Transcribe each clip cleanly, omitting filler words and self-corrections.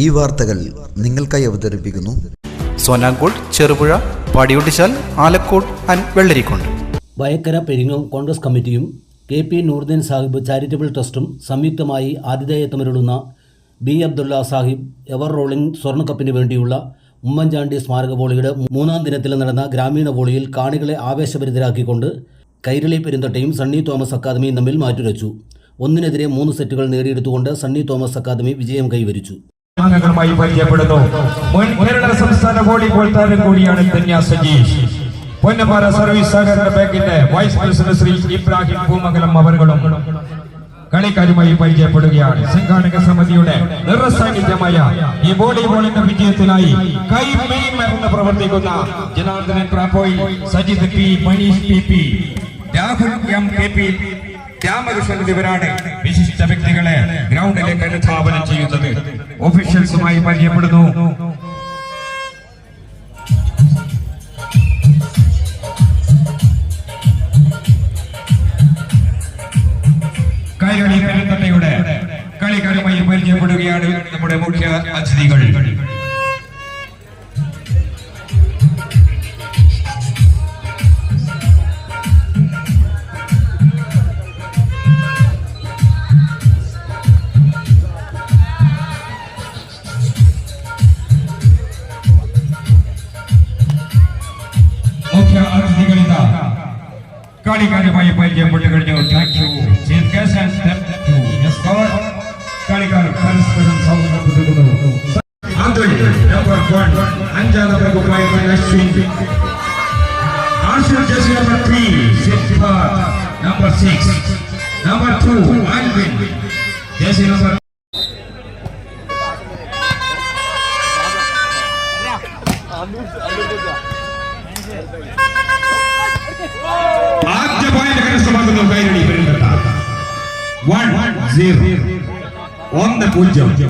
ഈ വാർത്തകൾ നിങ്ങൾക്കായി അവതരിപ്പിക്കുന്നു സോനാങ്കോട്, ചെറുപുഴ, പാടിയൊട്ടിച്ചാൽ, ആലക്കോട് ആൻഡ് വെള്ളരിക്കുണ്ട്. വയക്കര പെരിങ്ങോം കോൺഗ്രസ് കമ്മിറ്റിയും KP നൂറുദ്ദീൻ സാഹിബ് ചാരിറ്റബിൾ ട്രസ്റ്റും സംയുക്തമായി ആതിഥേയത്വമരുളുന്ന B. Abdulla Sahib ever rolling സ്വർണ്ണക്കപ്പിന് വേണ്ടിയുള്ള ഉമ്മൻചാണ്ടി സ്മാരക വോളിയുടെ 3-ാം ദിനത്തിൽ നടന്ന ഗ്രാമീണ വോളിയിൽ കാണികളെ ആവേശഭരിതരാക്കിക്കൊണ്ട് കൈരളി പെരുന്തട്ടയും സണ്ണി തോമസ് അക്കാദമിയും തമ്മിൽ മാറ്റുരച്ചു. 1-നെതിരെ 3 സെറ്റുകൾ നേടിയെടുത്തുകൊണ്ട് സണ്ണി തോമസ് അക്കാദമി വിജയം കൈവരിച്ചു. പരിചയപ്പെടുന്നു മുൻ കേരള സംസ്ഥാന വോളിബോൾ താരം കൂടിയാണ് ധന്യ സജീഷ്. പൊന്നമ്പാറ സർവീസ് സഹകരണ ബാങ്കിന്റെ വൈസ് പ്രസിഡന്റ് ശ്രീ ഇബ്രാഹിം പൂമംഗലം അവர்களுം കളിക്കാരുമായി പരിചയപ്പെടുകയാണ്. സംഘാടക സമിതിയുടെ നിറസാന്നിധ്യമായ ഈ വോളിബോളിന്റെ വിജയത്തിനായി കൈമേമർന്ന് പ്രവർത്തിക്കുന്ന Janardhanan പ്രാപ്പോയിൽ, Sajith P, Manish PP, Rahul M, KP, Ramakrishnan എന്നിവരാണ് വിശിഷ്ട വ്യക്തികളെ ഗ്രൗണ്ടിലേക്ക് അനുധാവനം ചെയ്യുന്നത്. ഒഫീഷ്യൽസുമായി പരിചയപ്പെടുന്നു. കൈരളി പെരുന്തട്ടയുടെ കളിക്കാരുമായി പരിചയപ്പെടുകയാണ് നമ്മുടെ മുഖ്യ അതിഥികൾ. കളിക്കാരുമായി പരിചയപ്പെട്ട് കഴിഞ്ഞു. Thank you chief guest and thank you escort. കളിക്കാർ പരസ്പരം സൗഹൃദപ്പെടുന്നു. നമ്പർ 1 5-ാം നമ്പർ കുപ്പായത്തിൽ Ashwin. Arshal jersey number 3 Siddharth. Number 6 number 2 Alvin. Jersey number ആദ്യ പോയിന്റ് കരസ്ഥമാക്കുന്നു കൈരളി പെരുന്തട്ട. 1-0 1-0.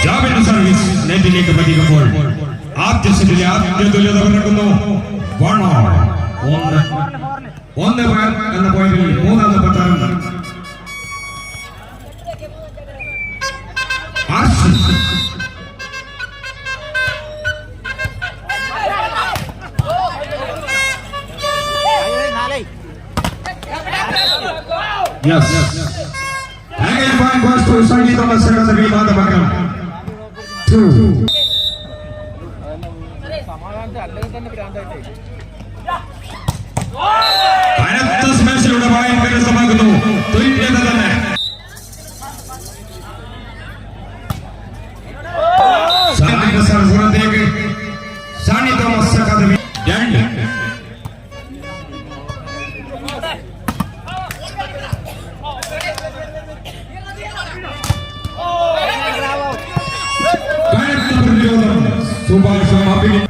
ജാബിന്റെ സർവീസ് നെറ്റിലേക്ക് പതിക്കുമ്പോൾ ആദ്യ സെറ്റിലെ ആദ്യ തുല്യത പിറക്കുന്നു. 1 എന്ന പോയിന്റിൽ 3-ാം നമ്പർ താരം Yes. Again, point goes to Sangeet Thomas Academy, Madhavagram. 2. കനത്ത സ്മാഷിലൂടെ പോയിന്റ് കരസ്ഥമാക്കുന്നു. തുല്യത തന്നെ. പുറത്തേക്ക് സണ്ണി തോമസ് അക്കാദമി 2. സുഭാഷ് അഭിനയ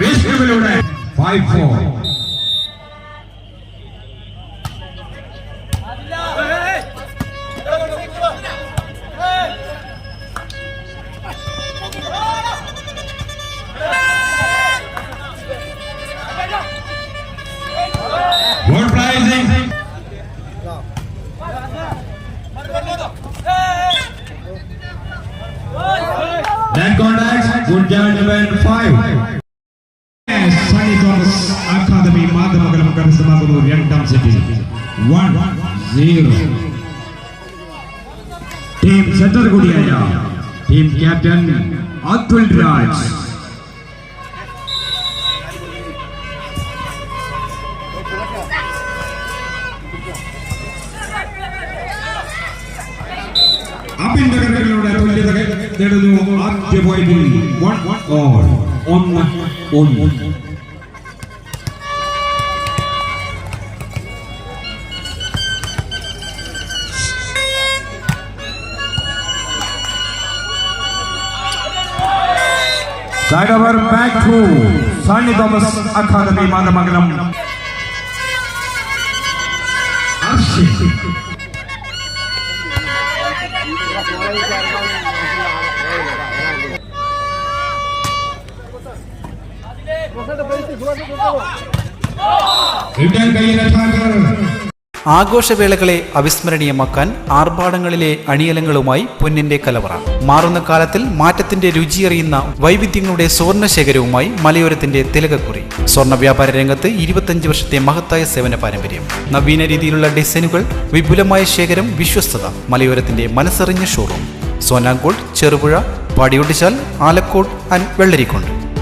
വിഷ്ണുവിലൂടെ 5-4. Good pricing. That contact, good gentleman, 5. Sunny Thomas Academy, Madhavagram കരസ്ഥമാക്കുന്നു 2-ാം settle 1-0. Team സെറ്റർ കൂടിയായ ടീം ക്യാപ്റ്റൻ അതുൽ രാജ്. അഭിനന്ദനങ്ങളുടെ തുല്യത നേടുന്നു. ആദ്യ പോയിന്റിൽ 1-1. Side over back to Sunny Thomas Academy Mandamangalam. Return Kayina Thakur. ആഘോഷവേളകളെ അവിസ്മരണീയമാക്കാൻ ആർഭാടങ്ങളിലെ അണിയലങ്ങളുമായി പൊന്നിന്റെ കലവറ. മാറുന്ന കാലത്തിൽ മാറ്റത്തിന്റെ രുചിയറിയുന്ന വൈവിധ്യങ്ങളുടെ സ്വർണ്ണശേഖരവുമായി മലയോരത്തിന്റെ തിലകക്കുറി. സ്വർണ്ണ വ്യാപാര രംഗത്ത് 25 വർഷത്തെ മഹത്തായ സേവന പാരമ്പര്യം. നവീന രീതിയിലുള്ള ഡിസൈനുകൾ, വിപുലമായ ശേഖരം, വിശ്വസ്തത. മലയോരത്തിന്റെ മനസ്സറിഞ്ഞ ഷോറൂം. സോനാങ്കോട്, ചെറുപുഴ, പാടിയൊട്ടിച്ചാൽ, ആലക്കോട് ആൻഡ് വെള്ളരിക്കുണ്ട്.